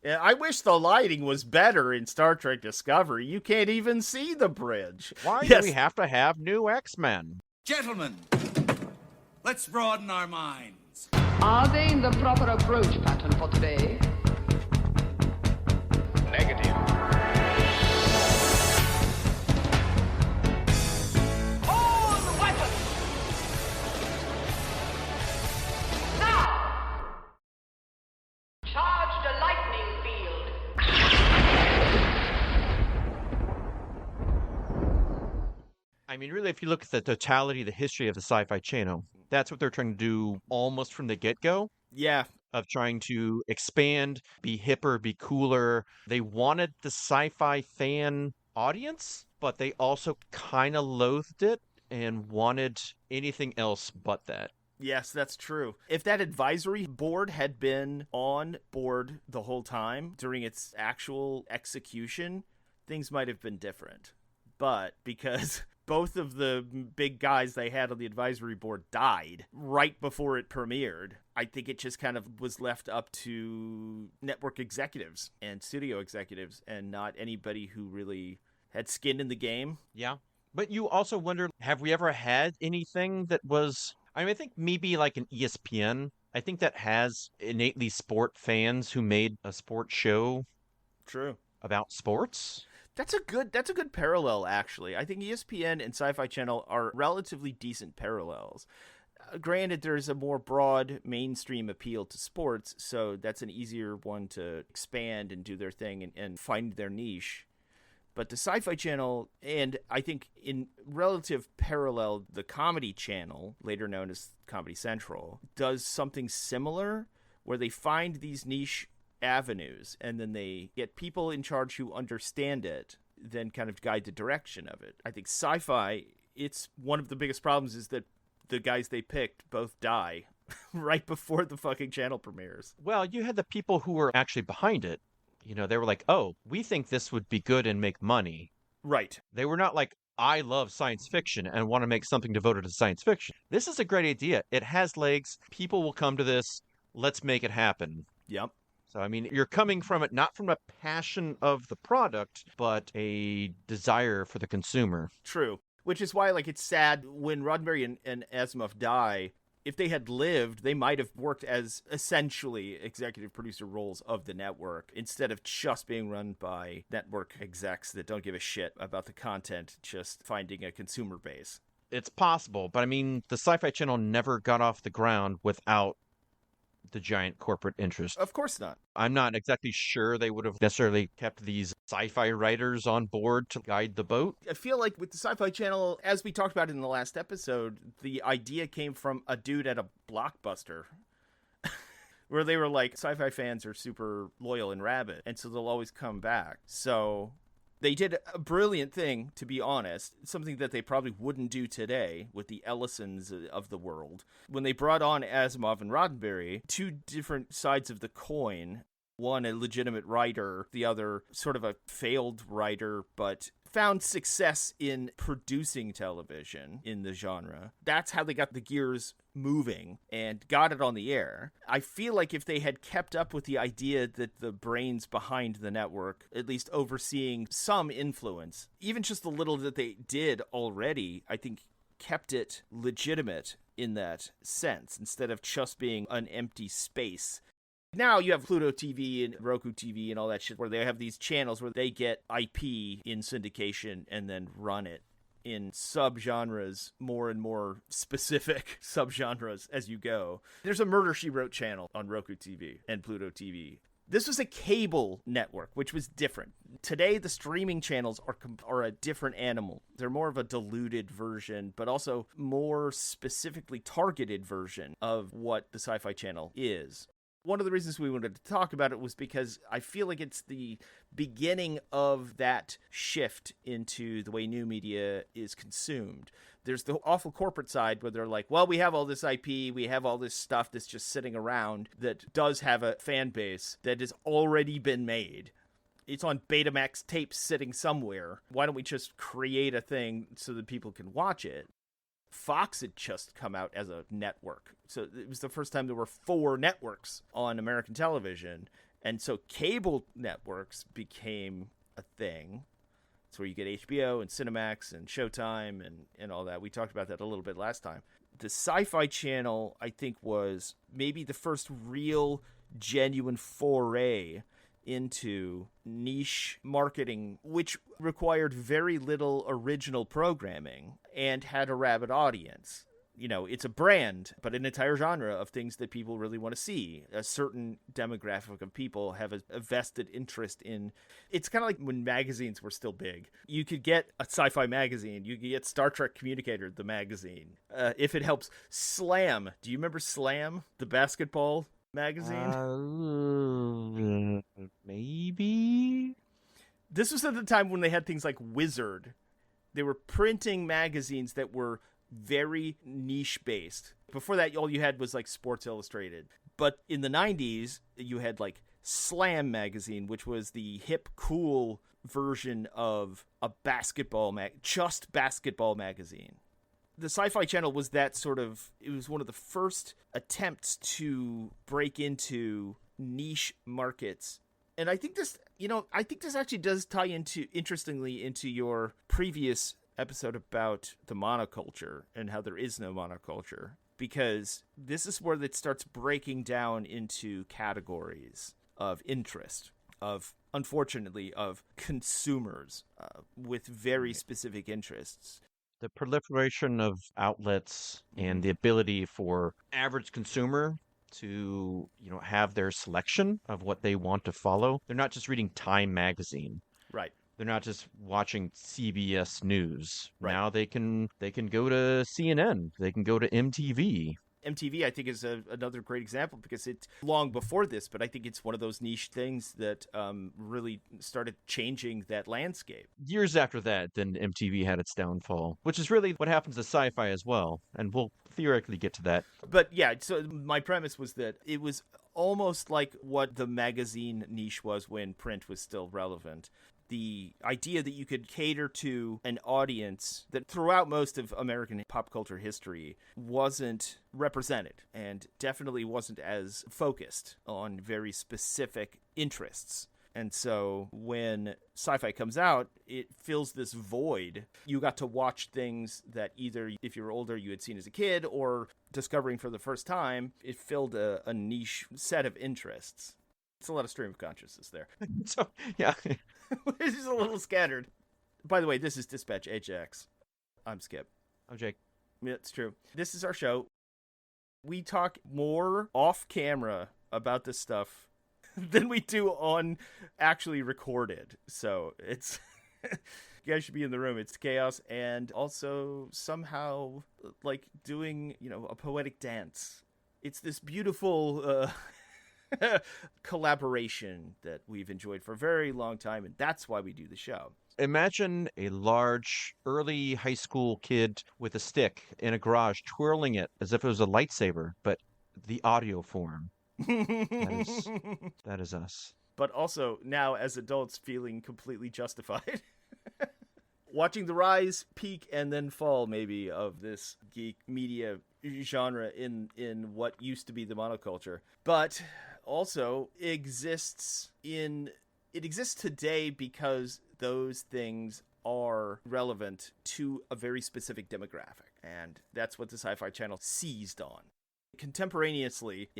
Yeah, I wish the lighting was better in Star Trek Discovery. You can't even see the bridge. Why do we Yes. have to have new X-Men? Gentlemen, let's broaden our minds. Are they in the proper approach pattern for today? Negative. Hold the weapon! Now! Charge the lightning field. I mean, really, if you look at the totality of the history of the Sci-Fi Channel, that's what they're trying to do almost from the get-go, Yeah. of trying to expand, be hipper, be cooler. They wanted the sci-fi fan audience, but they also kind of loathed it and wanted anything else but that. Yes, that's true. If that advisory board had been on board the whole time during its actual execution, things might have been different. But because both of the big guys they had on the advisory board died right before it premiered, I think it just kind of was left up to network executives and studio executives and not anybody who really had skin in the game. Yeah. But you also wonder, have we ever had anything that was, I mean, I think maybe like an ESPN. I think that has innately sport fans who made a sports show True. about sports. That's a good parallel, actually. I think ESPN and Sci-Fi Channel are relatively decent parallels. Granted, there's a more broad mainstream appeal to sports, so that's an easier one to expand and do their thing and find their niche. But the Sci-Fi Channel, and I think in relative parallel, the Comedy Channel, later known as Comedy Central, does something similar where they find these niche avenues and then they get people in charge who understand it, then kind of guide the direction of it. I think Sci-Fi, it's one of the biggest problems is that the guys they picked both die right before the fucking channel premieres. Well, you had the people who were actually behind it. You know, they were like, oh, we think this would be good and make money. Right. They were not like, I love science fiction and want to make something devoted to science fiction. This is a great idea. It has legs. People will come to this. Let's make it happen. Yep. So, I mean, you're coming from it not from a passion of the product, but a desire for the consumer. True. Which is why, like, it's sad when Roddenberry and Asimov die. If they had lived, they might have worked as essentially executive producer roles of the network instead of just being run by network execs that don't give a shit about the content, just finding a consumer base. It's possible, but I mean, the Sci-Fi Channel never got off the ground without the giant corporate interest. Of course not. I'm not exactly sure they would have necessarily kept these sci-fi writers on board to guide the boat. I feel like with the Sci-Fi Channel, as we talked about in the last episode, the idea came from a dude at a Blockbuster where they were like, sci-fi fans are super loyal and rabid, and so they'll always come back. So they did a brilliant thing, to be honest, something that they probably wouldn't do today with the Ellisons of the world. When they brought on Asimov and Roddenberry, two different sides of the coin, one a legitimate writer, the other sort of a failed writer, but found success in producing television in the genre. That's how they got the gears moving and got it on the air. I feel like if they had kept up with the idea that the brains behind the network, at least overseeing some influence, even just the little that they did already, I think kept it legitimate in that sense, instead of just being an empty space. Now you have Pluto TV and Roku TV and all that shit where they have these channels where they get IP in syndication and then run it in subgenres, more and more specific subgenres as you go. There's a Murder, She Wrote channel on Roku TV and Pluto TV. This was a cable network, which was different. Today, the streaming channels are a different animal. They're more of a diluted version, but also more specifically targeted version of what the Sci-Fi Channel is. One of the reasons we wanted to talk about it was because I feel like it's the beginning of that shift into the way new media is consumed. There's the awful corporate side where they're like, well, we have all this IP, we have all this stuff that's just sitting around that does have a fan base that has already been made. It's on Betamax tapes sitting somewhere. Why don't we just create a thing so that people can watch it? Fox had just come out as a network. So it was the first time there were 4 networks on American television. And so cable networks became a thing. It's where you get HBO and Cinemax and Showtime and all that. We talked about that a little bit last time. The Sci-Fi Channel, I think, was maybe the first real, genuine foray into niche marketing, which required very little original programming and had a rabid audience. You know, it's a brand, but an entire genre of things that people really want to see. A certain demographic of people have a vested interest in. It's kind of like when magazines were still big. You could get a sci-fi magazine. You could get Star Trek Communicator, the magazine. If it helps. Slam. Do you remember Slam, the basketball magazine? Maybe? This was at the time when they had things like Wizard. They were printing magazines that were very niche based. Before that, all you had was like Sports Illustrated. But in the 90s, you had like Slam magazine, which was the hip, cool version of a just basketball magazine. The Sci-Fi Channel was that sort of, it was one of the first attempts to break into niche markets. And I think this actually does tie interestingly into your previous episode about the monoculture and how there is no monoculture, because this is where it starts breaking down into categories of interest, unfortunately, of consumers with very specific interests. The proliferation of outlets and the ability for average consumer to, have their selection of what they want to follow. They're not just reading Time magazine. Right. They're not just watching CBS News. Right. Now they can go to CNN. They can go to MTV. MTV, I think, is another great example, because it's long before this, but I think it's one of those niche things that really started changing that landscape. Years after that, then MTV had its downfall, which is really what happens to sci-fi as well. And we'll theoretically get to that. But yeah, so my premise was that it was almost like what the magazine niche was when print was still relevant. The idea that you could cater to an audience that throughout most of American pop culture history wasn't represented, and definitely wasn't as focused on very specific interests. And so when sci-fi comes out, it fills this void. You got to watch things that either, if you were older, you had seen as a kid, or discovering for the first time. It filled a niche set of interests. It's a lot of stream of consciousness there. So, yeah. It's just a little scattered. By the way, this is Dispatch HX. I'm Skip. I'm Jake. Yeah, it's true. This is our show. We talk more off camera about this stuff than we do on actually recorded. So it's... You guys should be in the room. It's chaos, and also somehow like doing, a poetic dance. It's this beautiful... collaboration that we've enjoyed for a very long time, and that's why we do the show. Imagine a large, early high school kid with a stick in a garage twirling it as if it was a lightsaber, but the audio form. That is us. But also, now as adults, feeling completely justified. Watching the rise, peak, and then fall, maybe, of this geek media genre in what used to be the monoculture. But also exists today because those things are relevant to a very specific demographic. And that's what the Sci-Fi Channel seized on. Contemporaneously,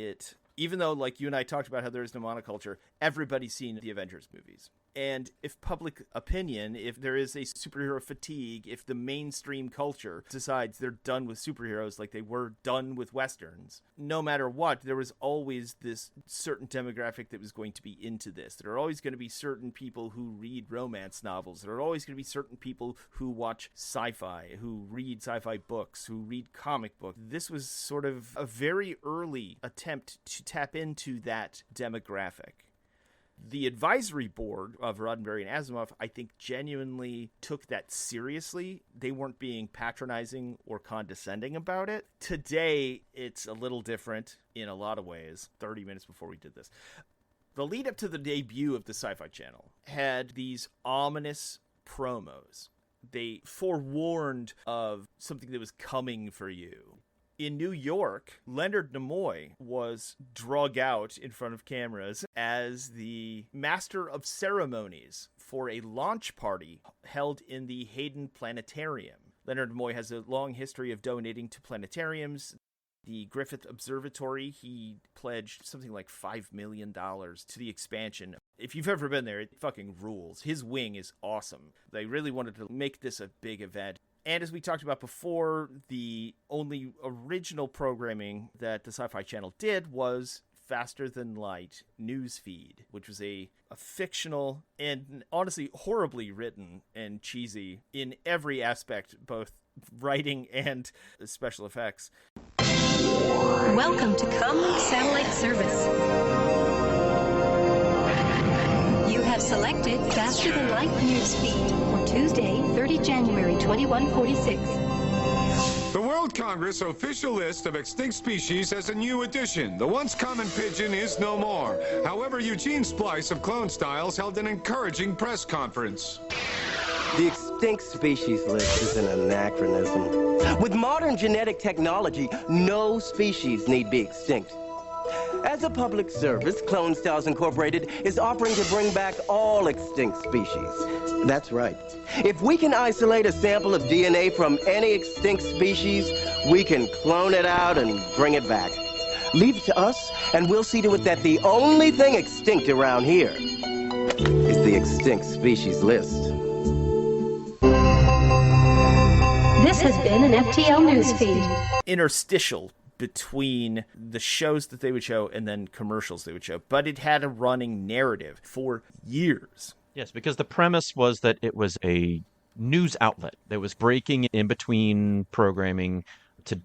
even though, like you and I talked about how there is no monoculture, everybody's seen the Avengers movies. And if public opinion, if there is a superhero fatigue, if the mainstream culture decides they're done with superheroes like they were done with Westerns, no matter what, there was always this certain demographic that was going to be into this. There are always going to be certain people who read romance novels. There are always going to be certain people who watch sci-fi, who read sci-fi books, who read comic books. This was sort of a very early attempt to tap into that demographic. The advisory board of Roddenberry and Asimov, I think, genuinely took that seriously. They weren't being patronizing or condescending about it. Today, it's a little different in a lot of ways. 30 minutes before we did this. The lead up to the debut of the Sci-Fi Channel had these ominous promos. They forewarned of something that was coming for you. In New York, Leonard Nimoy was drug out in front of cameras as the master of ceremonies for a launch party held in the Hayden Planetarium. Leonard Nimoy has a long history of donating to planetariums. The Griffith Observatory, he pledged something like $5 million to the expansion. If you've ever been there, it fucking rules. His wing is awesome. They really wanted to make this a big event. And as we talked about before, the only original programming that the Sci-Fi Channel did was Faster-Than-Light Newsfeed, which was a fictional and honestly horribly written and cheesy in every aspect, both writing and special effects. Welcome to Comlink Satellite Service. You have selected Faster-Than-Light Newsfeed for Tuesday, 30 January 2146. The World Congress official list of extinct species has a new addition. The once common pigeon is no more. However, Eugene Splice of Clone Styles held an encouraging press conference. The extinct species list is an anachronism. With modern genetic technology, no species need be extinct. As a public service, Clone Styles Incorporated is offering to bring back all extinct species. That's right. If we can isolate a sample of DNA from any extinct species, we can clone it out and bring it back. Leave it to us, and we'll see to it that the only thing extinct around here is the extinct species list. This has been an FTL Newsfeed. Interstitial between the shows that they would show and then commercials they would show, but it had a running narrative for years. Yes, because the premise was that it was a news outlet that was breaking in between programming to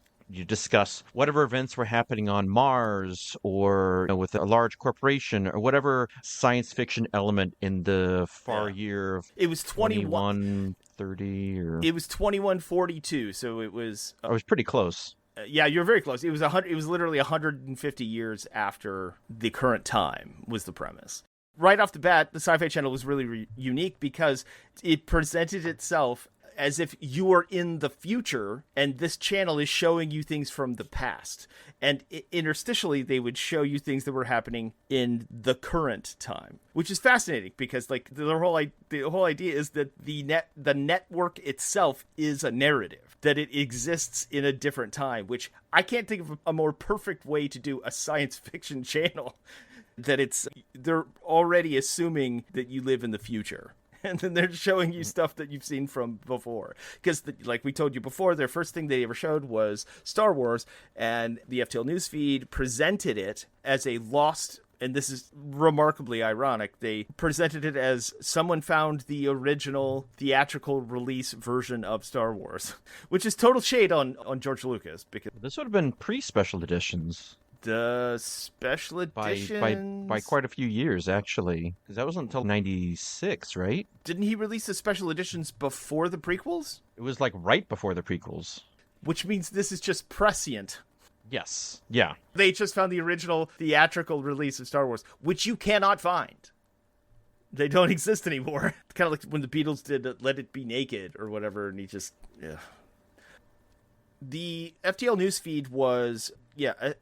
discuss whatever events were happening on Mars or with a large corporation or whatever science fiction element in the far year of it was 2130 or it was 2142, so it was I was pretty close. Yeah, you're very close. It was it was literally 150 years after the current time was the premise. Right off the bat, the Sci-Fi Channel was really unique because it presented itself as if you are in the future and this channel is showing you things from the past. And interstitially, they would show you things that were happening in the current time, which is fascinating because like the whole idea is that the network itself is a narrative, that it exists in a different time, which I can't think of a more perfect way to do a science fiction channel. That they're already assuming that you live in the future. And then they're showing you stuff that you've seen from before. Because, like we told you before, their first thing they ever showed was Star Wars. And the FTL Newsfeed presented it as a lost, and this is remarkably ironic, they presented it as someone found the original theatrical release version of Star Wars. Which is total shade on George Lucas. Because this would have been pre-special editions. The special editions by quite a few years, actually, because that wasn't until 96, right? Didn't he release the special editions before the prequels? It was like right before the prequels. Which means this is just prescient. Yes. Yeah. They just found the original theatrical release of Star Wars, which you cannot find. They don't exist anymore. Kind of like when the Beatles did Let It Be Naked or whatever, and he just... Yeah. The FTL Newsfeed was...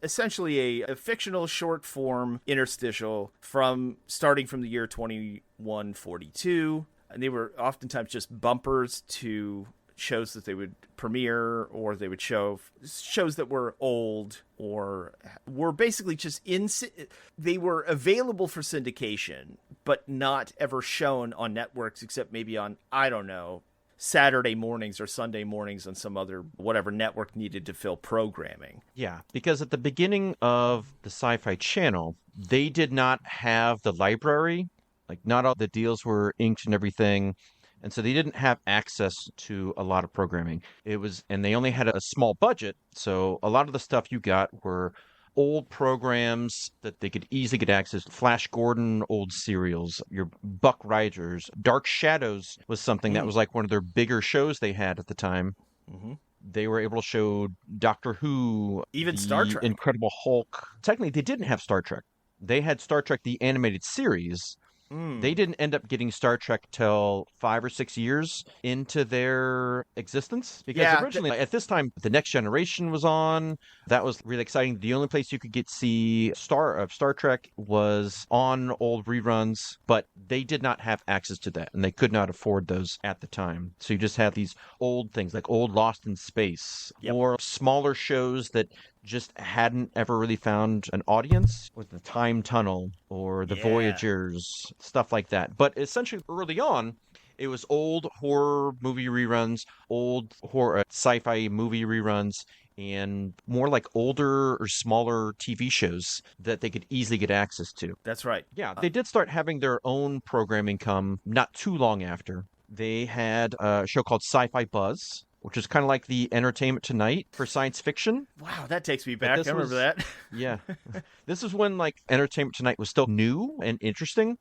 essentially a fictional short form interstitial starting from the year 2142. And they were oftentimes just bumpers to shows that they would premiere, or they would show shows that were old or were basically just they were available for syndication, but not ever shown on networks except maybe on, I don't know, Saturday mornings or Sunday mornings on some other whatever network needed to fill programming. Yeah, because at the beginning of the Sci-Fi Channel, they did not have the library. Like, not all the deals were inked and everything. And so they didn't have access to a lot of programming. And they only had a small budget. So a lot of the stuff you got were old programs that they could easily get access to. Flash Gordon, old serials, your Buck Rogers. Dark Shadows was something that was like one of their bigger shows they had at the time. Mm-hmm. They were able to show Doctor Who, even Star Trek, Incredible Hulk. Technically, they didn't have Star Trek. They had Star Trek, the animated series, They didn't end up getting Star Trek till 5 or 6 years into their existence. Because originally, at this time, The Next Generation was on. That was really exciting. The only place you could get see Star Trek was on old reruns, but they did not have access to that, and they could not afford those at the time. So you just had these old things, like old Lost in Space, or smaller shows that just hadn't ever really found an audience, with the Time Tunnel or the Voyagers, stuff like that. But essentially, early on, it was old horror movie reruns, old horror sci-fi movie reruns, and more like older or smaller TV shows that they could easily get access to. That's right. Yeah, they did start having their own programming come not too long after. They had a show called Sci-Fi Buzz, which is kind of like the Entertainment Tonight for science fiction. Wow, that takes me back. I remember that. Yeah. This is when like Entertainment Tonight was still new and interesting.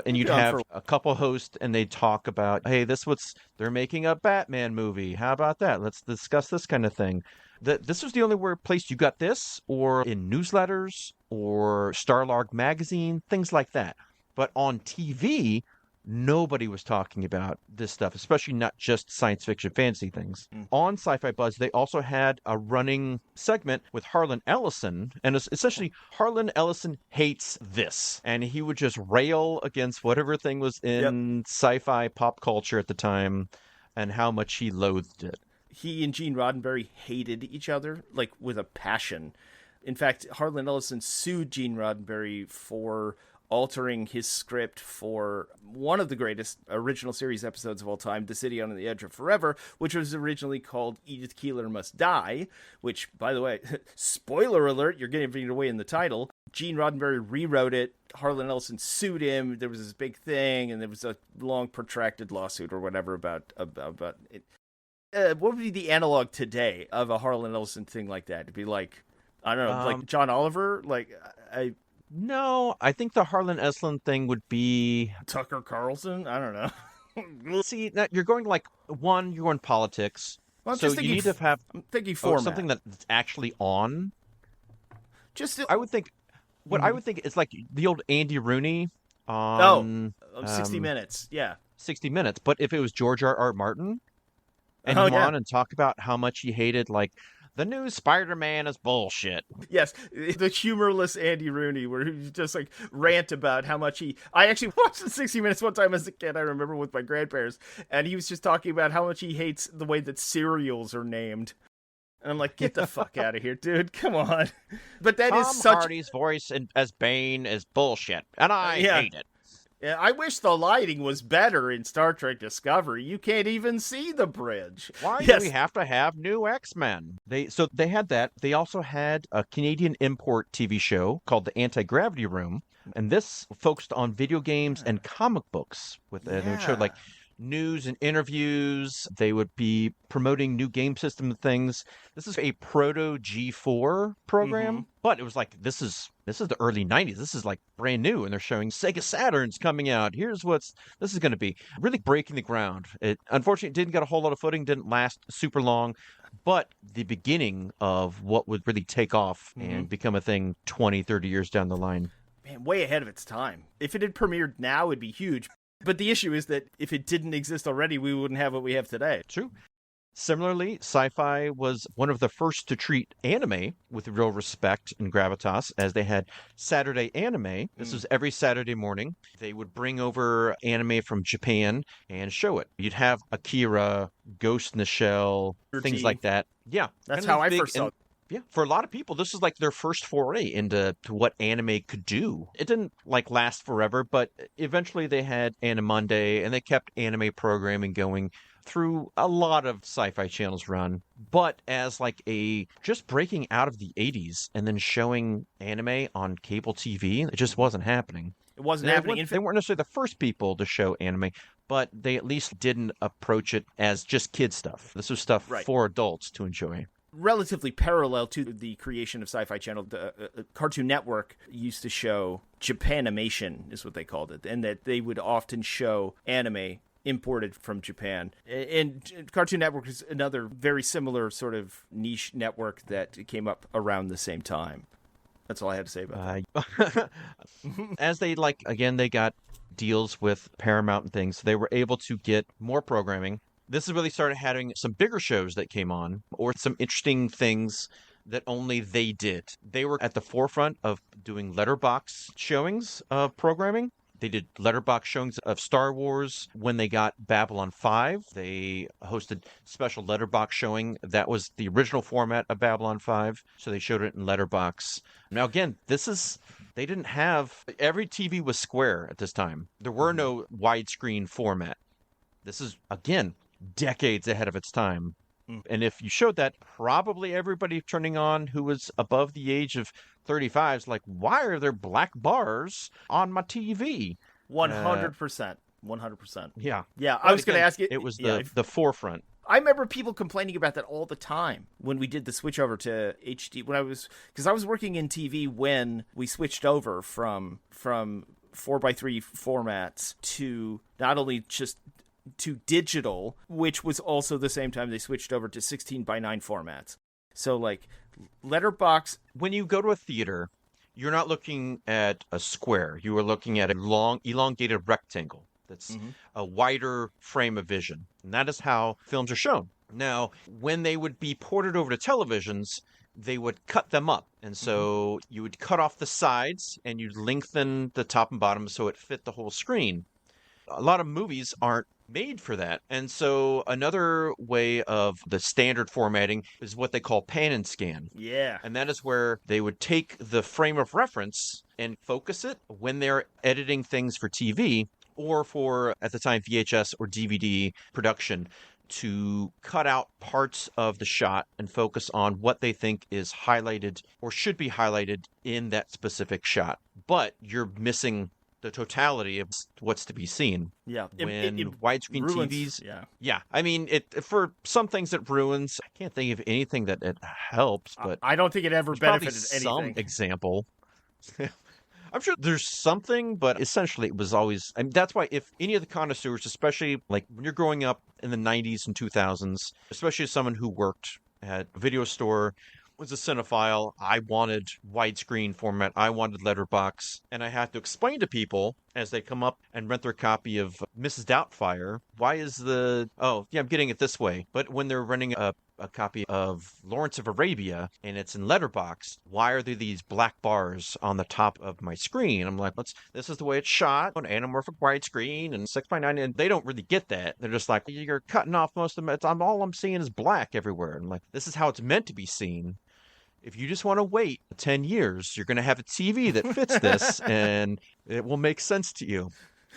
And you'd have a couple hosts, and they'd talk about, hey, they're making a Batman movie. How about that? Let's discuss this kind of thing. This was the only place you got this, or in newsletters, or Starlog magazine, things like that. But on TV, nobody was talking about this stuff, especially not just science fiction fantasy things. On Sci-Fi Buzz, they also had a running segment with Harlan Ellison, and essentially Harlan Ellison hates this, and he would just rail against whatever thing was in sci-fi pop culture at the time and how much he loathed it. He and Gene Roddenberry hated each other, like, with a passion. In fact, Harlan Ellison sued Gene Roddenberry for altering his script for one of the greatest original series episodes of all time, The City on the Edge of Forever, which was originally called Edith Keeler Must Die, which, by the way, spoiler alert, you're giving it away in the title. Gene Roddenberry rewrote it. Harlan Ellison sued him. There was this big thing, and there was a long, protracted lawsuit or whatever about it. What would be the analog today of a Harlan Ellison thing like that? It'd be like, I don't know, like John Oliver? No, I think the Harlan Ellison thing would be Tucker Carlson? I don't know. See, you're going you're going politics. Well, so you need to have I'm thinking format. Something that's actually on. Just I would think I would think is like the old Andy Rooney on 60 Minutes. Yeah. 60 Minutes. But if it was George R.R. Martin and come on and talk about how much he hated the new Spider-Man is bullshit. Yes, the humorless Andy Rooney, where he just rant about how much I actually watched the 60 Minutes one time as a kid, I remember, with my grandparents, and he was just talking about how much he hates the way that cereals are named. And I'm like, get the fuck out of here, dude. Come on. But that is such... Tom Hardy's voice as Bane is bullshit, and I hate it. Yeah, I wish the lighting was better in Star Trek Discovery. You can't even see the bridge. Why do we have to have new X-Men? They had that. They also had a Canadian import TV show called The Anti-Gravity Room, and this focused on video games and comic books. They would show news and interviews. They would be promoting new game system things. This is a proto G4 program, but it was this is the early 90s. This is brand new, and they're showing Sega Saturn's coming out. Here's this is going to be, really breaking the ground. It unfortunately didn't get a whole lot of footing, didn't last super long, but the beginning of what would really take off and become a thing 20, 30 years down the line. Man, way ahead of its time. If it had premiered now, it'd be huge. But the issue is that if it didn't exist already, we wouldn't have what we have today. True. Similarly, Sci-Fi was one of the first to treat anime with real respect and gravitas, as they had Saturday Anime. This was every Saturday morning. They would bring over anime from Japan and show it. You'd have Akira, Ghost in the Shell, things like that. Yeah. That's how I first saw it. Yeah, for a lot of people, this is their first foray into what anime could do. It didn't last forever, but eventually they had Animonday, and they kept anime programming going through a lot of Sci-Fi Channel's run. But as just breaking out of the 80s and then showing anime on cable TV, it just wasn't happening. It wasn't happening. They weren't necessarily the first people to show anime, but they at least didn't approach it as just kid stuff. This was stuff for adults to enjoy. Relatively parallel to the creation of Sci-Fi Channel, the Cartoon Network used to show Japanimation, is what they called it, and that they would often show anime imported from Japan. And Cartoon Network is another very similar sort of niche network that came up around the same time. That's all I had to say about As they they got deals with Paramount and things, they were able to get more programming. This is where they started having some bigger shows that came on, or some interesting things that only they did. They were at the forefront of doing letterbox showings of programming. They did letterbox showings of Star Wars when they got Babylon 5. They hosted special letterbox showing. That was the original format of Babylon 5, so they showed it in letterbox. Now, again, they didn't have, every TV was square at this time. There were no widescreen format. This is, again, decades ahead of its time. And if you showed that, probably everybody turning on who was above the age of 35 is like, why are there black bars on my TV? 100%. 100%. Yeah. Yeah, I was going to ask you. It was the forefront. I remember people complaining about that all the time when we did the switch over to HD. Because I was working in TV when we switched over from 4:3 formats to not only just to digital, which was also the same time they switched over to 16:9 formats. So like letterbox. When you go to a theater, you're not looking at a square. You are looking at a long, elongated rectangle. That's a wider frame of vision. And that is how films are shown. Now, when they would be ported over to televisions, they would cut them up. And so you would cut off the sides and you'd lengthen the top and bottom so it fit the whole screen. A lot of movies aren't made for that. And so another way of the standard formatting is what they call pan and scan. Yeah. And that is where they would take the frame of reference and focus it when they're editing things for TV or for, at the time, VHS or DVD production, to cut out parts of the shot and focus on what they think is highlighted or should be highlighted in that specific shot. But you're missing the totality of what's to be seen. Yeah. When it widescreen ruins, TVs. Yeah. Yeah. I mean, it for some things it ruins. I can't think of anything that it helps, but I don't think it ever there's probably benefited some anything. example. I'm sure there's something, but essentially it was always, I mean, that's why if any of the connoisseurs, especially like when you're growing up in the 90s and 2000s, especially as someone who worked at a video store, was a cinephile, I wanted widescreen format, I wanted letterbox, and I had to explain to people as they come up and rent their copy of Mrs. Doubtfire, why is I'm getting it this way. But when they're renting a copy of Lawrence of Arabia and it's in letterbox, why are there these black bars on the top of my screen? I'm like, this is the way it's shot on anamorphic widescreen and 6:9, and they don't really get that. They're just like, you're cutting off most of it. All I'm seeing is black everywhere. And I'm like, this is how it's meant to be seen. If you just want to wait 10 years, you're going to have a TV that fits this and it will make sense to you.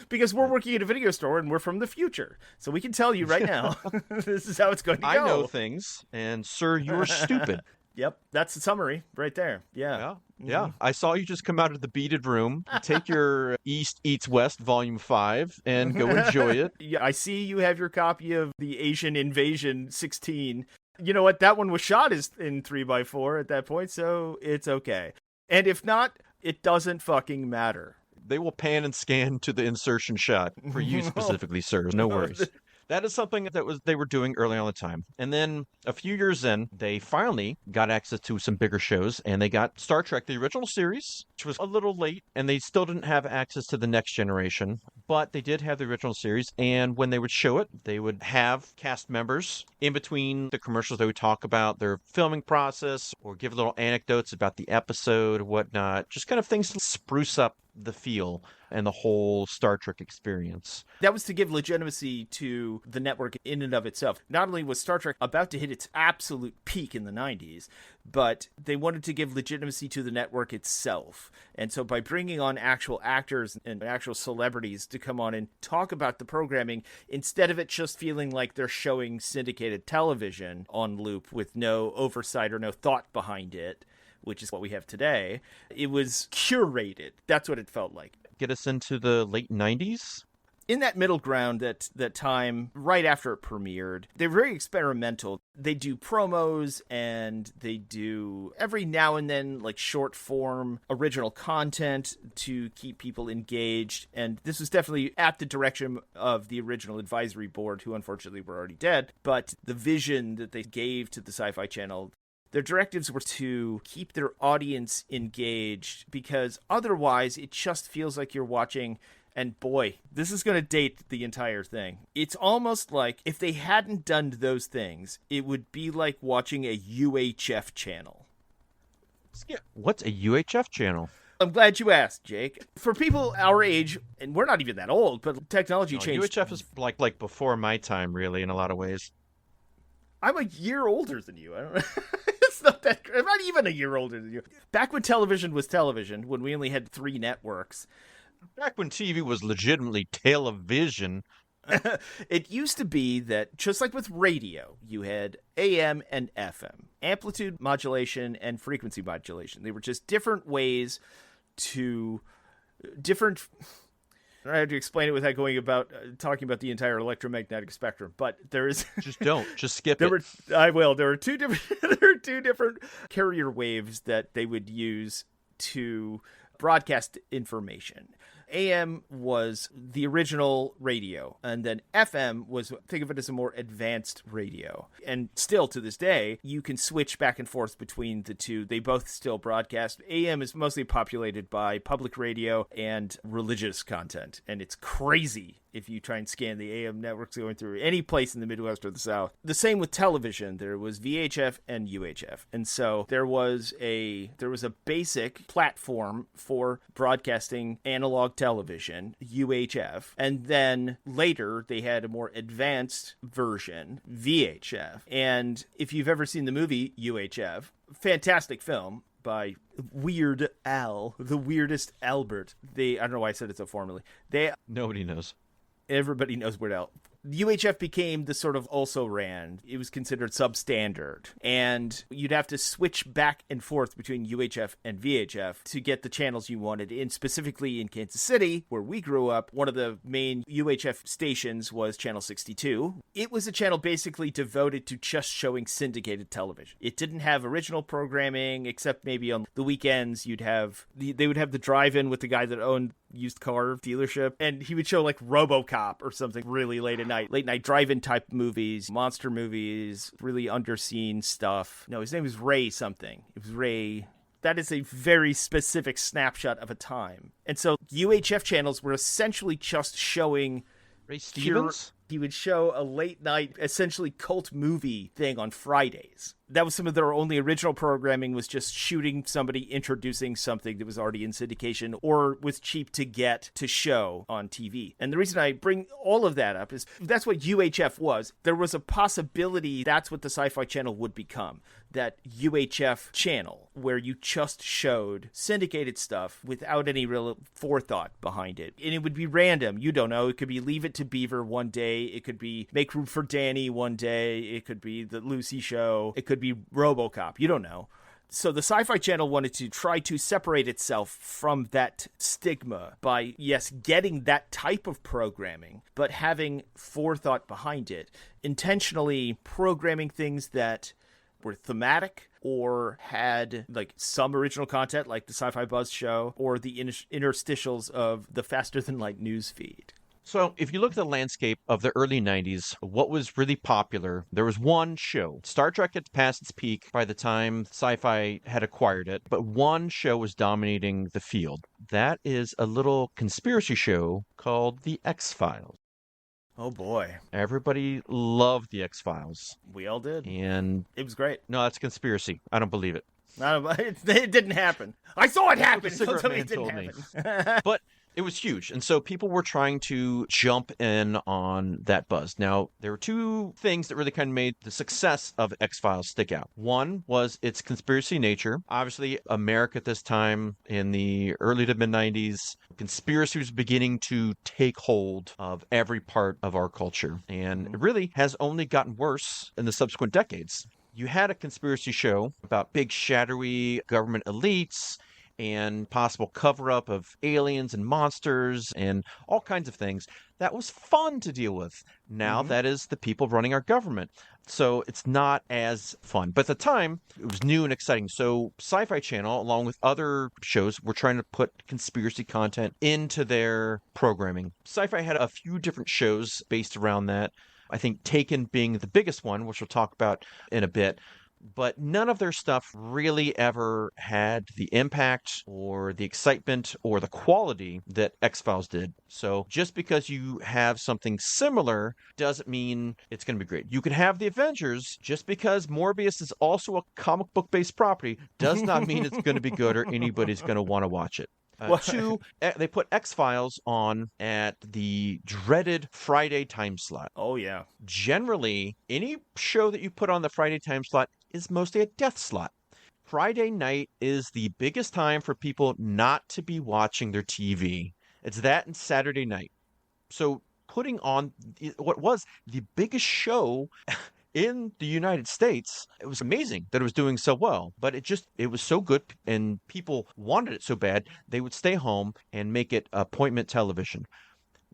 Because we're working at a video store and we're from the future. So we can tell you right now, this is how it's going to go. I know things, and sir, you're stupid. Yep, that's the summary right there. Yeah. Yeah. I saw you just come out of the beaded room, take your East Eats West Volume 5, and go enjoy it. Yeah, I see you have your copy of the Asian Invasion 16. You know what? That one was shot in 3x4 at that point, so it's okay. And if not, it doesn't fucking matter. They will pan and scan to the insertion shot for you specifically, sir. No worries. That is something that they were doing early on in the time. And then a few years in, they finally got access to some bigger shows, and they got Star Trek, the original series, which was a little late, and they still didn't have access to the next generation, but they did have the original series. And when they would show it, they would have cast members in between the commercials. They would talk about their filming process or give little anecdotes about the episode or whatnot, just kind of things to spruce up the feel and the whole Star Trek experience. That was to give legitimacy to the network in and of itself. Not only was Star Trek about to hit its absolute peak in the 90s, but they wanted to give legitimacy to the network itself. And so by bringing on actual actors and actual celebrities to come on and talk about the programming, instead of it just feeling like they're showing syndicated television on loop with no oversight or no thought behind it, which is what we have today, it was curated. That's what it felt like. Get us into the late 90s? In that middle ground, that time, right after it premiered, they're very experimental. They do promos and they do every now and then like short form original content to keep people engaged. And this was definitely at the direction of the original advisory board, who unfortunately were already dead. But the vision that they gave to the Sci-Fi Channel Their directives were to keep their audience engaged because otherwise it just feels like you're watching. And boy, this is going to date the entire thing. It's almost like if they hadn't done those things, it would be like watching a UHF channel. What's a UHF channel? I'm glad you asked, Jake. For people our age, and we're not even that old, but technology changed. UHF is like before my time, really, in a lot of ways. I'm a year older than you. I don't know. It's not that. I'm not even a year older than you. Back when television was television, when we only had 3 networks. Back when TV was legitimately television. It used to be that, just like with radio, you had AM and FM, amplitude modulation and frequency modulation. They were just different ways to different. I have to explain it without going about talking about the entire electromagnetic spectrum, but there is just skip it. I will. There are two different carrier waves that they would use to broadcast information. AM was the original radio, and then FM was, think of it as a more advanced radio. And still to this day, you can switch back and forth between the two. They both still broadcast. AM is mostly populated by public radio and religious content, and it's crazy if you try and scan the AM networks going through any place in the Midwest or the South. The same with television. There was VHF and UHF. And so there was a basic platform for broadcasting analog television, UHF. And then later they had a more advanced version, VHF. And if you've ever seen the movie UHF, fantastic film by Weird Al, the weirdest Albert. I don't know why I said it so formally. Nobody knows. Everybody knows Weird Al. UHF became the sort of also ran. It was considered substandard. And you'd have to switch back and forth between UHF and VHF to get the channels you wanted. And specifically in Kansas City, where we grew up, one of the main UHF stations was Channel 62. It was a channel basically devoted to just showing syndicated television. It didn't have original programming, except maybe on the weekends they would have the drive-in with the guy that owned used car dealership, and he would show like RoboCop or something really late night drive-in type movies, monster movies, really underseen stuff. No, his name was Ray something. It was Ray. That is a very specific snapshot of a time. And so UHF channels were essentially just showing Ray Stevens? He would show a late night, essentially cult movie thing on Fridays. That was some of their only original programming, was just shooting somebody introducing something that was already in syndication or was cheap to get to show on TV. And the reason I bring all of that up is that's what UHF was. There was a possibility that's what the Sci-Fi Channel would become. That UHF channel where you just showed syndicated stuff without any real forethought behind it. And it would be random. You don't know. It could be Leave It to Beaver one day. It could be Make Room for Danny one day. It could be The Lucy Show. It could be RoboCop. You don't know. So the Sci-Fi Channel wanted to try to separate itself from that stigma by, yes, getting that type of programming, but having forethought behind it, intentionally programming things that were thematic or had like some original content like the Sci-Fi Buzz show or the interstitials of the Faster-Than-Light Newsfeed. So if you look at the landscape of the early 90s, what was really popular, there was one show. Star Trek had passed its peak by the time Sci-Fi had acquired it, but one show was dominating the field. That is a little conspiracy show called The X-Files. Oh boy. Everybody loved The X-Files. We all did. And it was great. No, that's conspiracy. I don't believe it. It didn't happen. I saw it happen. Cigarette Man told me. But it was huge. And so people were trying to jump in on that buzz. Now, there were two things that really kind of made the success of X-Files stick out. One was its conspiracy nature. Obviously, America at this time in the early to mid-90s, conspiracy was beginning to take hold of every part of our culture. And it really has only gotten worse in the subsequent decades. You had a conspiracy show about big, shadowy government elites and possible cover-up of aliens and monsters and all kinds of things. That was fun to deal with. Now that is the people running our government. So it's not as fun. But at the time, it was new and exciting. So Sci-Fi Channel, along with other shows, were trying to put conspiracy content into their programming. Sci-Fi had a few different shows based around that. I think Taken being the biggest one, which we'll talk about in a bit. but none of their stuff really ever had the impact or the excitement or the quality that X-Files did. So just because you have something similar doesn't mean it's going to be great. You can have the Avengers. Just because Morbius is also a comic book based property does not mean it's going to be good or anybody's going to want to watch it. Two, they put X-Files on at the dreaded Friday time slot. Oh, yeah. Generally, any show that you put on the Friday time slot is mostly a death slot. Friday night is the biggest time for people not to be watching their TV. It's that and Saturday night. So putting on what was the biggest show in the United States, it was amazing that it was doing so well, but it was so good and people wanted it so bad, they would stay home and make it appointment television.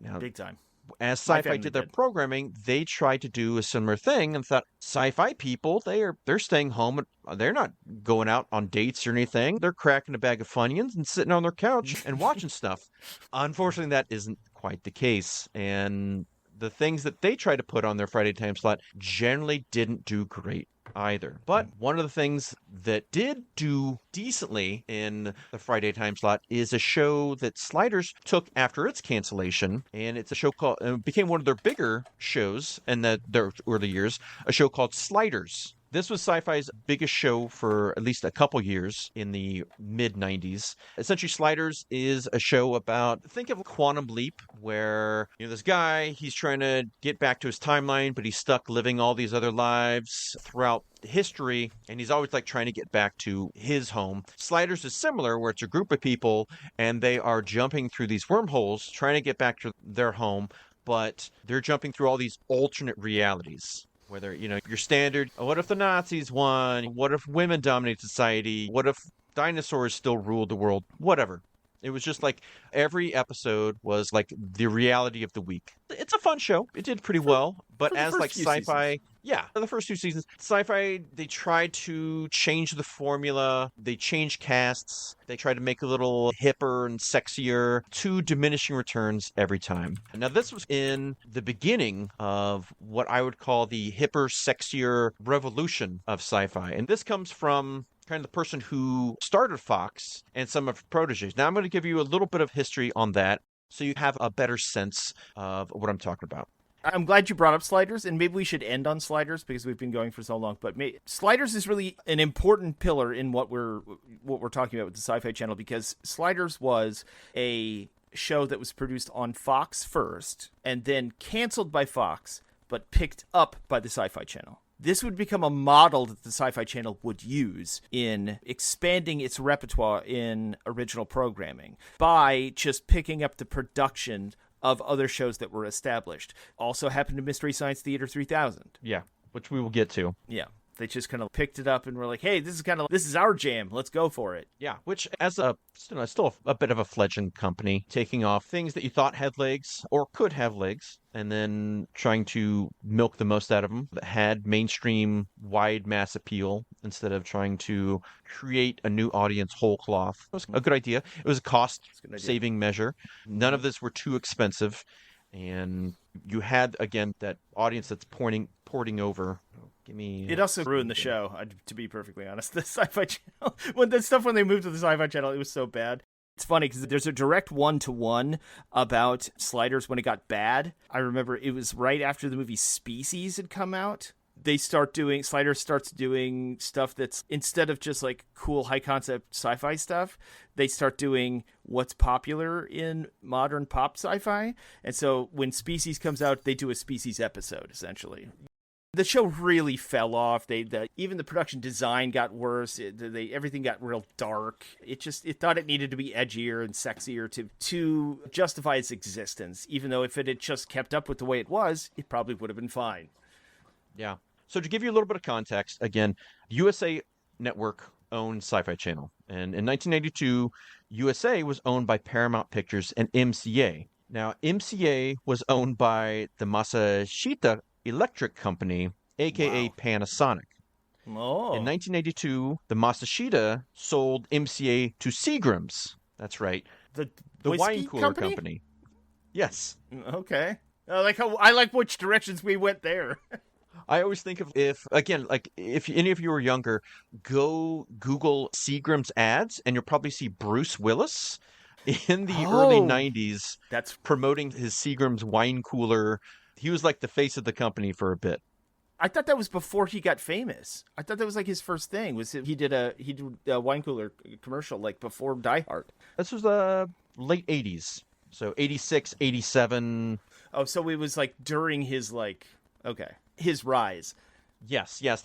Now, big time. As Sci-Fi did their programming, they tried to do a similar thing and thought, Sci-Fi people, they're staying home. They're not going out on dates or anything. They're cracking a bag of Funyuns and sitting on their couch and watching stuff. Unfortunately, that isn't quite the case. And the things that they tried to put on their Friday time slot generally didn't do great either. But one of the things that did do decently in the Friday time slot is a show that Sliders took after its cancellation, and it's a show called it became one of their bigger shows in their early years, a show called Sliders. This was Sci-Fi's biggest show for at least a couple years in the mid-90s. Essentially, Sliders is a show about, think of Quantum Leap, where this guy, he's trying to get back to his timeline, but he's stuck living all these other lives throughout history, and he's always trying to get back to his home. Sliders is similar, where it's a group of people, and they are jumping through these wormholes, trying to get back to their home, but they're jumping through all these alternate realities. Whether, your standard, what if the Nazis won? What if women dominate society? What if dinosaurs still ruled the world? Whatever. It was just every episode was the reality of the week. It's a fun show. It did pretty well. But as Sci-Fi, the first 2 seasons, Sci-Fi, they tried to change the formula. They changed casts. They tried to make it a little hipper and sexier, to diminishing returns every time. Now, this was in the beginning of what I would call the hipper, sexier revolution of Sci-Fi. And this comes from kind of the person who started Fox and some of her proteges. Now, I'm going to give you a little bit of history on that so you have a better sense of what I'm talking about. I'm glad you brought up Sliders, and maybe we should end on Sliders because we've been going for so long. But Sliders is really an important pillar in what we're talking about with the Sci-Fi Channel, because Sliders was a show that was produced on Fox first and then canceled by Fox, but picked up by the Sci-Fi Channel. This would become a model that the Sci-Fi Channel would use in expanding its repertoire in original programming by just picking up the production of other shows that were established. Also happened to Mystery Science Theater 3000. Yeah, which we will get to. Yeah. They just kind of picked it up and were like, hey, this is our jam. Let's go for it. Yeah, which as still a bit of a fledgling company, taking off things that you thought had legs or could have legs, and then trying to milk the most out of them that had mainstream wide mass appeal instead of trying to create a new audience whole cloth. It was a good idea. It was a cost-saving measure. None of this were too expensive. And you had, again, that audience that's porting over. It also ruined the show, to be perfectly honest. The Sci-Fi Channel, when they moved to the Sci-Fi Channel, it was so bad. It's funny because there's a direct one-to-one about Sliders when it got bad. I remember it was right after the movie Species had come out. Sliders starts doing stuff that's, instead of just cool high concept sci-fi stuff, they start doing what's popular in modern pop sci-fi. And so when Species comes out, they do a Species episode, essentially. The show really fell off. Even the production design got worse. Everything got real dark. It thought it needed to be edgier and sexier to justify its existence. Even though if it had just kept up with the way it was, it probably would have been fine. Yeah. So to give you a little bit of context, again, USA Network owned Sci-Fi Channel. And in 1992, USA was owned by Paramount Pictures and MCA. Now, MCA was owned by the Masashita Electric Company, a.k.a. Panasonic. Oh. In 1982, the Masashita sold MCA to Seagram's. That's right. The wine cooler company. Yes. Okay. I like which directions we went there. I always think of if any of you are younger, go Google Seagram's ads, and you'll probably see Bruce Willis in the early 90s That's promoting his Seagram's wine cooler. He was like the face of the company for a bit. I thought that was before he got famous. I thought that was like his first thing. He did a wine cooler commercial like before Die Hard. This was late 80s. So 86, 87. Oh, so it was like during his his rise. Yes. I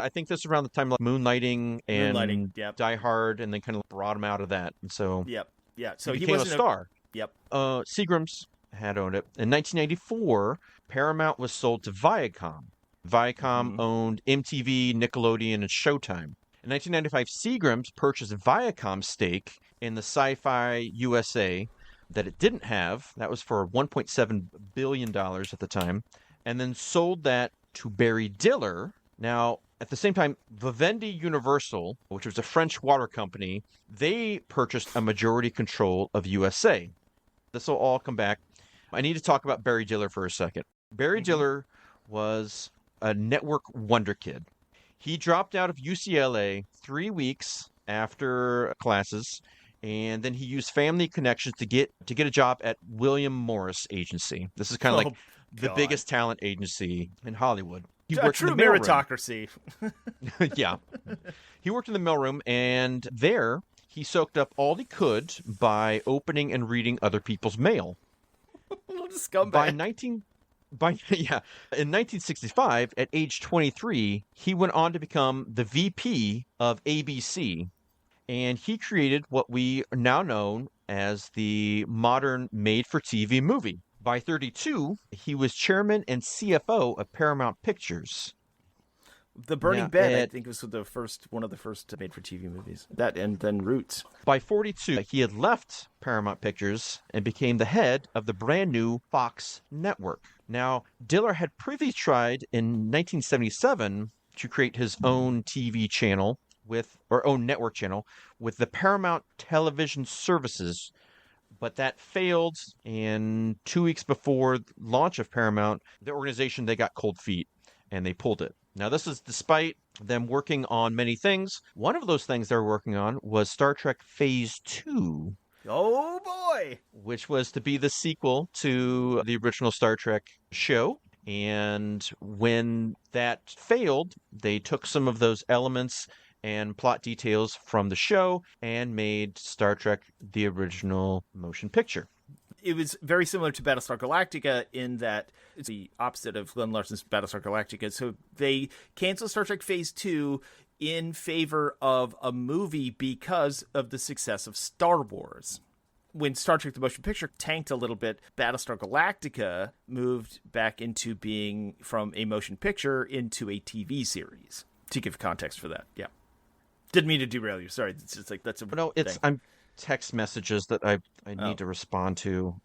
think this was around the time of Moonlighting and yep. Die Hard, and then kind of brought him out of that. And so Yeah. So he he became wasn't a star. Yep. Seagram's had owned it. In 1994, Paramount was sold to Viacom. Viacom owned MTV, Nickelodeon, and Showtime. In 1995, Seagram's purchased Viacom's stake in the Sci-Fi USA that it didn't have. That was for $1.7 billion at the time. And then sold that to Barry Diller. Now, at the same time, Vivendi Universal, which was a French water company, they purchased a majority control of USA. This will all come back. I need to talk about Barry Diller for a second. Barry Diller was a network wonder kid. He dropped out of UCLA 3 weeks after classes, and then he used family connections to get a job at William Morris Agency. This is kind of like the biggest talent agency in Hollywood. He A true meritocracy. Yeah. He worked in the mailroom, and there he soaked up all he could by opening and reading other people's mail. What a scumbag. In 1965, at age 23, he went on to become the VP of ABC, and he created what we now know as the modern made-for-TV movie. By 32, he was chairman and CFO of Paramount Pictures. The Burning Bed, I think, was one of the first made-for-TV movies. That and then Roots. By 42, he had left Paramount Pictures and became the head of the brand new Fox network. Now, Diller had previously tried in 1977 to create his own TV channel own network channel with the Paramount Television Services, but that failed. And 2 weeks before launch of Paramount, the organization, they got cold feet and they pulled it. Now, this is despite them working on many things. One of those things they were working on was Star Trek Phase 2. Oh, boy! Which was to be the sequel to the original Star Trek show. And when that failed, they took some of those elements and plot details from the show and made Star Trek the original motion picture. It was very similar to Battlestar Galactica in that it's the opposite of Glenn Larson's Battlestar Galactica. So they canceled Star Trek Phase 2 in favor of a movie because of the success of Star Wars. When Star Trek the Motion Picture tanked a little bit, Battlestar Galactica moved back into being from a motion picture into a TV series. To give context for that, yeah. Didn't mean to derail you. Sorry, it's just like that's a I'm text messages that I need to respond to.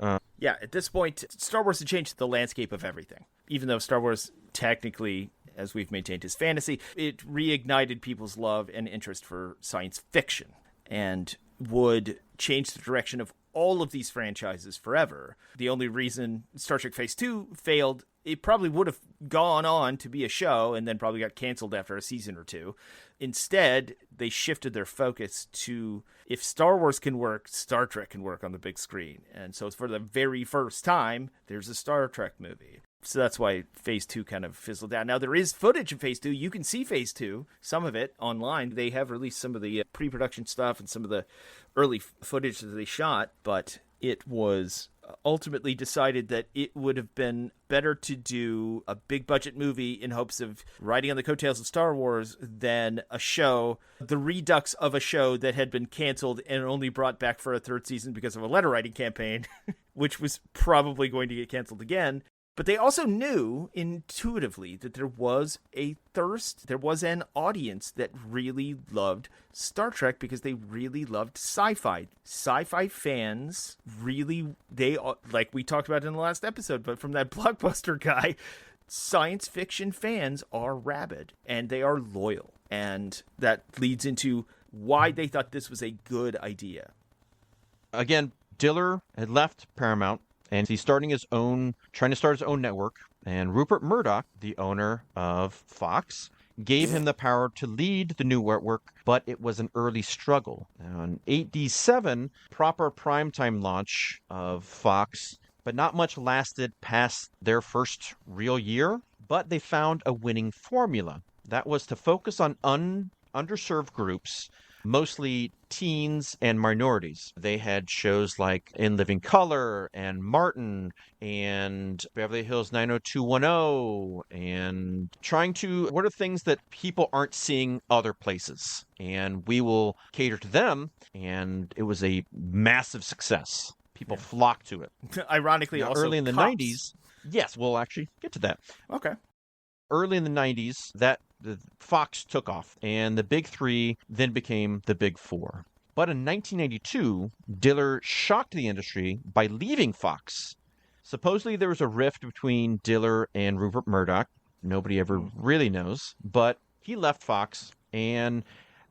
Yeah, at this point, Star Wars had changed the landscape of everything. Even though Star Wars technically, as we've maintained, is fantasy, it reignited people's love and interest for science fiction and would change the direction of all of these franchises forever. The only reason Star Trek Phase 2 failed, it probably would have gone on to be a show and then probably got canceled after a season or two. Instead, they shifted their focus to, if Star Wars can work, Star Trek can work on the big screen. And so for the very first time, there's a Star Trek movie. So that's why Phase 2 kind of fizzled out. Now, there is footage of Phase 2. You can see Phase 2, some of it, online. They have released some of the pre-production stuff and some of the early footage that they shot, but it was ultimately decided that it would have been better to do a big budget movie in hopes of riding on the coattails of Star Wars than a show, the redux of a show that had been canceled and only brought back for a third season because of a letter writing campaign, which was probably going to get canceled again. But they also knew intuitively that there was a thirst, there was an audience that really loved Star Trek because they really loved sci-fi. Sci-fi fans really, like we talked about in the last episode, but from that Blockbuster guy, science fiction fans are rabid and they are loyal. And that leads into why they thought this was a good idea. Again, Diller had left Paramount And he's trying to start his own network. And Rupert Murdoch, the owner of Fox, gave him the power to lead the new network, but it was an early struggle. On 8D7, proper primetime launch of Fox, but not much lasted past their first real year. But they found a winning formula. That was to focus on underserved groups, mostly teens and minorities. They had shows like In Living Color and Martin and Beverly Hills 90210 and what are things that people aren't seeing other places? And we will cater to them. And it was a massive success. People flocked to it. Ironically, now, also early in the cops. 90s, yes, we'll actually get to that. Okay. Early in the 90s, the Fox took off, and the big three then became the big four. But in 1992, Diller shocked the industry by leaving Fox. Supposedly there was a rift between Diller and Rupert Murdoch. Nobody ever really knows. But he left Fox, and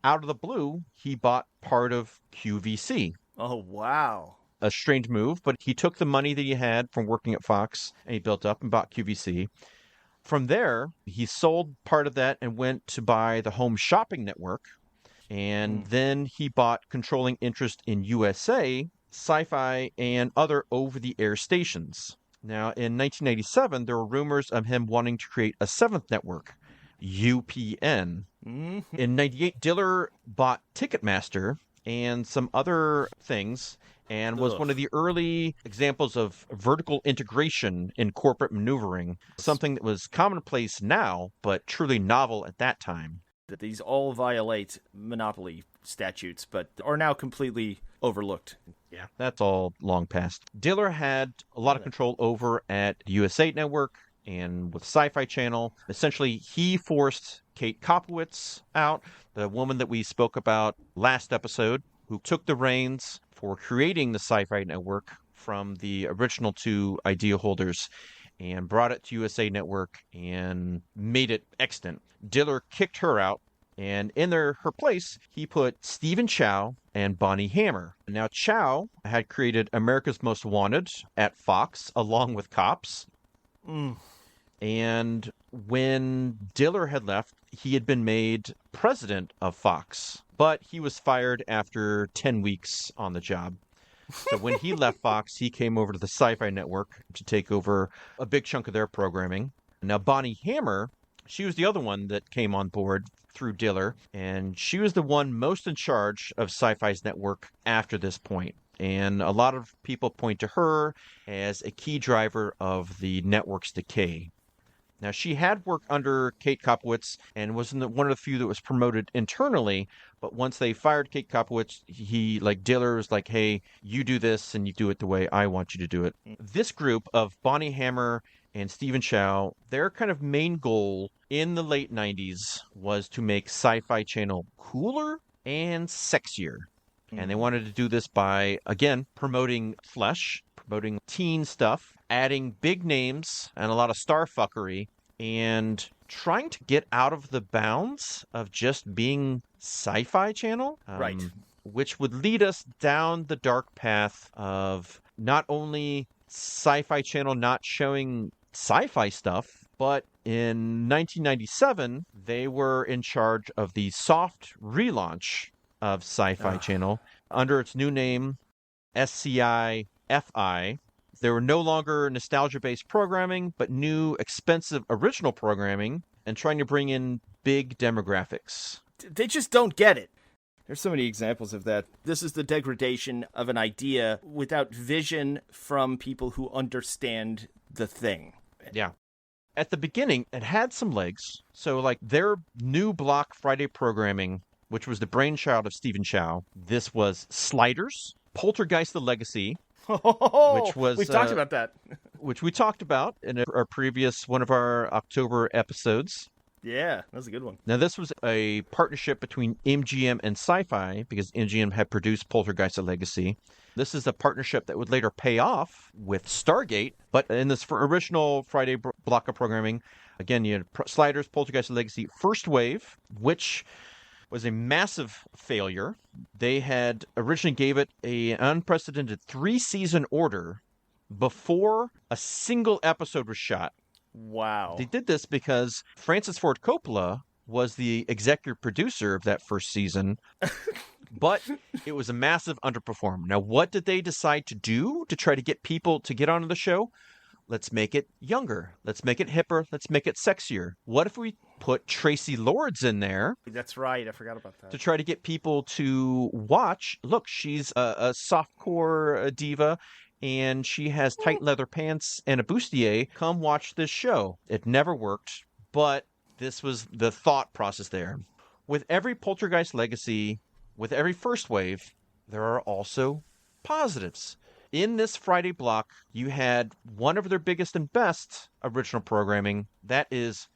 out of the blue, he bought part of QVC. Oh, wow. A strange move, but he took the money that he had from working at Fox, and he built up and bought QVC. From there, he sold part of that and went to buy the Home Shopping Network. And then he bought controlling interest in USA, Sci-Fi, and other over-the-air stations. Now, in 1997, there were rumors of him wanting to create a seventh network, UPN. In 98, Diller bought Ticketmaster and some other things, and was one of the early examples of vertical integration in corporate maneuvering, something that was commonplace now, but truly novel at that time. That these all violate monopoly statutes, but are now completely overlooked. Yeah, that's all long past. Diller had a lot of control over at USA Network and with Sci-Fi Channel. Essentially, he forced Kate Kopowitz out, the woman that we spoke about last episode, who took the reins for creating the Sci-Fi Network from the original two idea holders and brought it to USA Network and made it extant. Diller kicked her out, and in her place, he put Stephen Chow and Bonnie Hammer. Now, Chow had created America's Most Wanted at Fox, along with Cops. And when Diller had left, he had been made president of Fox, but he was fired after 10 weeks on the job. So when he left Fox, he came over to the Sci-Fi Network to take over a big chunk of their programming. Now, Bonnie Hammer, she was the other one that came on board through Diller, and she was the one most in charge of Sci-Fi's network after this point. And a lot of people point to her as a key driver of the network's decay. Now, she had worked under Kate Kopowitz and was one of the few that was promoted internally. But once they fired Kate Kopowitz, Diller was like, hey, you do this and you do it the way I want you to do it. This group of Bonnie Hammer and Stephen Chow, their kind of main goal in the late 90s was to make Sci-Fi Channel cooler and sexier. And they wanted to do this by, again, promoting flesh, promoting teen stuff, adding big names and a lot of star fuckery, and trying to get out of the bounds of just being Sci-Fi Channel. Right. Which would lead us down the dark path of not only Sci-Fi Channel not showing sci-fi stuff, but in 1997, they were in charge of the soft relaunch of Sci-Fi Channel under its new name, SCI-FI. There were no longer nostalgia-based programming, but new, expensive original programming, and trying to bring in big demographics. They just don't get it. There's so many examples of that. This is the degradation of an idea without vision from people who understand the thing. Yeah. At the beginning, it had some legs. So, their new block Friday programming, which was the brainchild of Stephen Chow, this was Sliders, Poltergeist the Legacy, which was... We've talked about that. Which we talked about in our previous one of our October episodes. Yeah, that was a good one. Now, this was a partnership between MGM and Sci-Fi, because MGM had produced Poltergeist the Legacy. This is a partnership that would later pay off with Stargate, but in this original Friday block of programming, again, you had Sliders, Poltergeist the Legacy, First Wave, which was a massive failure. They had originally gave it an unprecedented 3-season order, before a single episode was shot. Wow. They did this because Francis Ford Coppola was the executive producer of that first season, but it was a massive underperform. Now, what did they decide to do to try to get people to get onto the show? Let's make it younger. Let's make it hipper. Let's make it sexier. What if we put Tracy Lords in there? That's right. I forgot about that. To try to get people to watch. Look, she's a softcore diva, and she has tight leather pants and a bustier. Come watch this show. It never worked, but this was the thought process there. With every Poltergeist legacy, with every first wave, there are also positives. In this Friday block, you had one of their biggest and best original programming. That is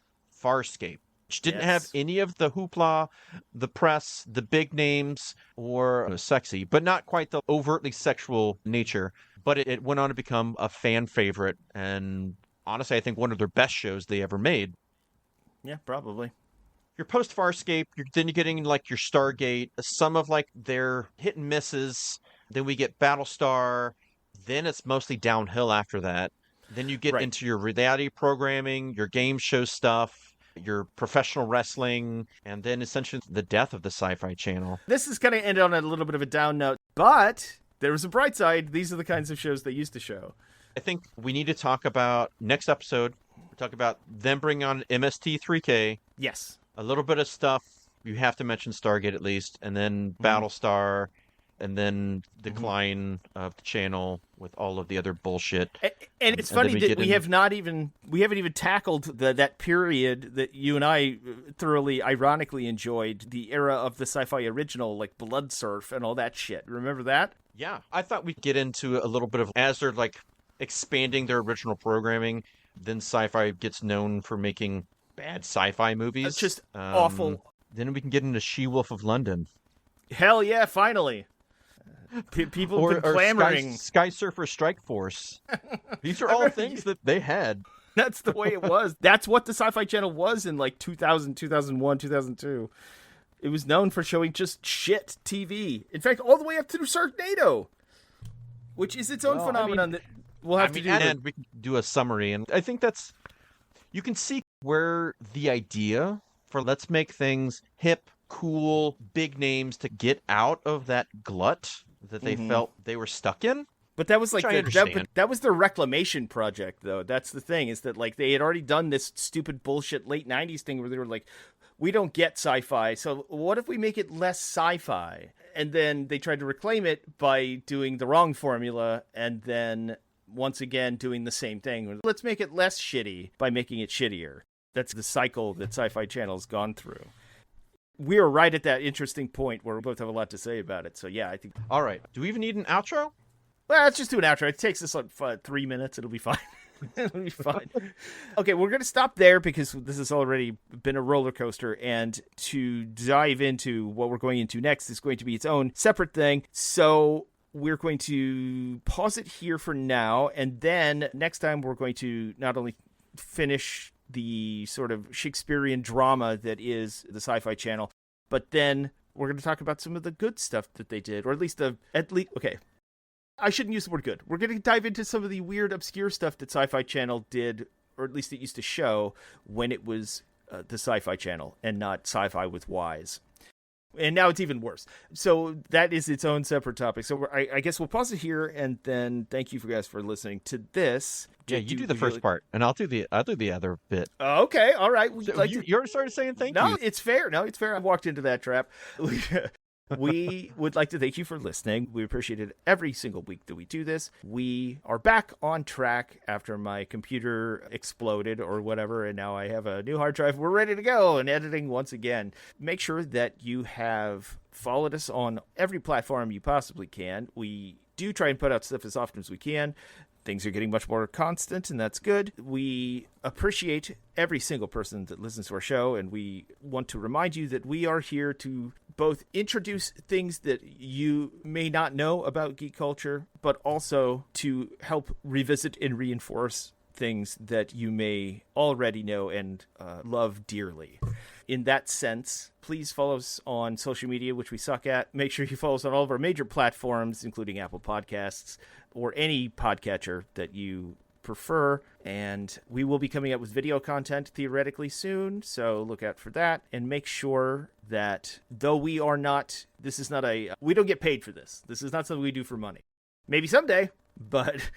Farscape, which didn't have any of the hoopla, the press, the big names, or sexy, but not quite the overtly sexual nature. But it went on to become a fan favorite, and honestly, I think one of their best shows they ever made. Yeah, probably. Your post Farscape, then you're getting like your Stargate, some of like their hit and misses. Then we get Battlestar. Then it's mostly downhill after that. Then you get into your reality programming, your game show stuff, your professional wrestling, and then essentially the death of the Sci-Fi Channel. This is going to end on a little bit of a down note, but there was a bright side. These are the kinds of shows they used to show. I think we need to talk about next episode. We'll talk about them bringing on MST3K. Yes. A little bit of stuff. You have to mention Stargate at least, and then Battlestar. And then decline of the channel with all of the other bullshit. And it's funny that we haven't even tackled that period that you and I thoroughly ironically enjoyed, the era of the Sci-Fi original, like Blood Surf and all that shit. Remember that? Yeah. I thought we'd get into a little bit of, as they're like expanding their original programming, then Sci-Fi gets known for making bad sci-fi movies. It's just awful. Then we can get into She-Wolf of London. Hell yeah, finally. People have been clamoring. Sky Surfer Strike Force. These are all things that they had. That's the way it was. That's what the Sci-Fi Channel was in like 2000, 2001, 2002. It was known for showing just shit TV. In fact, all the way up to Sharknado, which is its own phenomenon that we'll have to do. And we can do a summary. And I think that's, you can see where the idea for let's make things hip, cool, big names to get out of that glut that they felt they were stuck in. But that was like that was their reclamation project, though. That's the thing, is that like they had already done this stupid bullshit late 90s thing where they were like, we don't get sci-fi, so what if we make it less sci-fi? And then they tried to reclaim it by doing the wrong formula, and then once again doing the same thing. Let's make it less shitty by making it shittier. That's the cycle that Sci-Fi Channel's gone through. We are right at that interesting point where we both have a lot to say about it. So yeah, I think. All right. Do we even need an outro? Well, let's just do an outro. It takes us like 3 minutes. It'll be fine. It'll be fine. Okay, we're going to stop there because this has already been a roller coaster. And to dive into what we're going into next is going to be its own separate thing. So we're going to pause it here for now. And then next time we're going to not only finish the sort of Shakespearean drama that is the Sci-Fi Channel, but then we're going to talk about some of the good stuff that they did, or at least okay. I shouldn't use the word good. We're going to dive into some of the weird, obscure stuff that Sci-Fi Channel did, or at least it used to show when it was the Sci-Fi Channel and not Sci-Fi with Ys. And now it's even worse. So that is its own separate topic. So I guess we'll pause it here, and then thank you guys for listening to this. Yeah, you do the first part, and I'll do the other bit. Okay, all right. So you already started saying thank you. No, it's fair. I've walked into that trap. We would like to thank you for listening. We appreciate it every single week that we do this. We are back on track after my computer exploded or whatever, and now I have a new hard drive. We're ready to go and editing once again. Make sure that you have followed us on every platform you possibly can. We do try and put out stuff as often as we can. Things are getting much more constant, and that's good. We appreciate every single person that listens to our show, and we want to remind you that we are here to both introduce things that you may not know about geek culture, but also to help revisit and reinforce things that you may already know and love dearly. in that sense, please follow us on social media, which we suck at. Make sure you follow us on all of our major platforms, including Apple Podcasts or any podcatcher that you prefer. And we will be coming up with video content theoretically soon, so look out for that. And make sure that though we are not, we don't get paid for this. This is not something we do for money. Maybe someday, but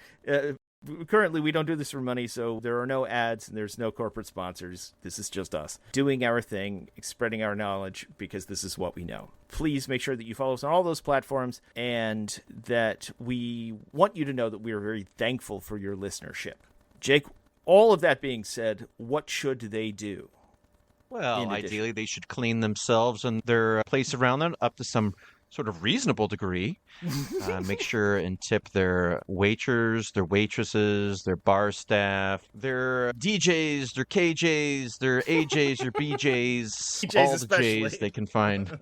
currently we don't do this for money, so there are no ads and there's no corporate sponsors. This is just us doing our thing, spreading our knowledge, because this is what we know. Please make sure that you follow us on all those platforms, and that we want you to know that we are very thankful for your listenership. Jake, all of that being said, what should they do? Well, ideally they should clean themselves and their place around them up to some sort of reasonable degree. Make sure and tip their waiters, their waitresses, their bar staff, their DJs, their KJs, their AJs, their BJs, all especially. the Js they can find.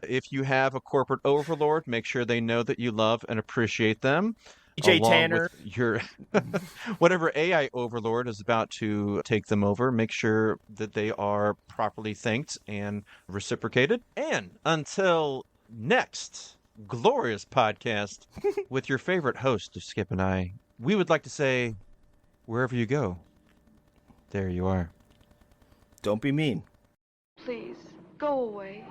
If you have a corporate overlord, make sure they know that you love and appreciate them. DJ Tanner. With your whatever AI overlord is about to take them over, make sure that they are properly thanked and reciprocated. And until next glorious podcast with your favorite host of Skip and I, we would like to say, wherever you go, there you are. Don't be mean. Please, go away.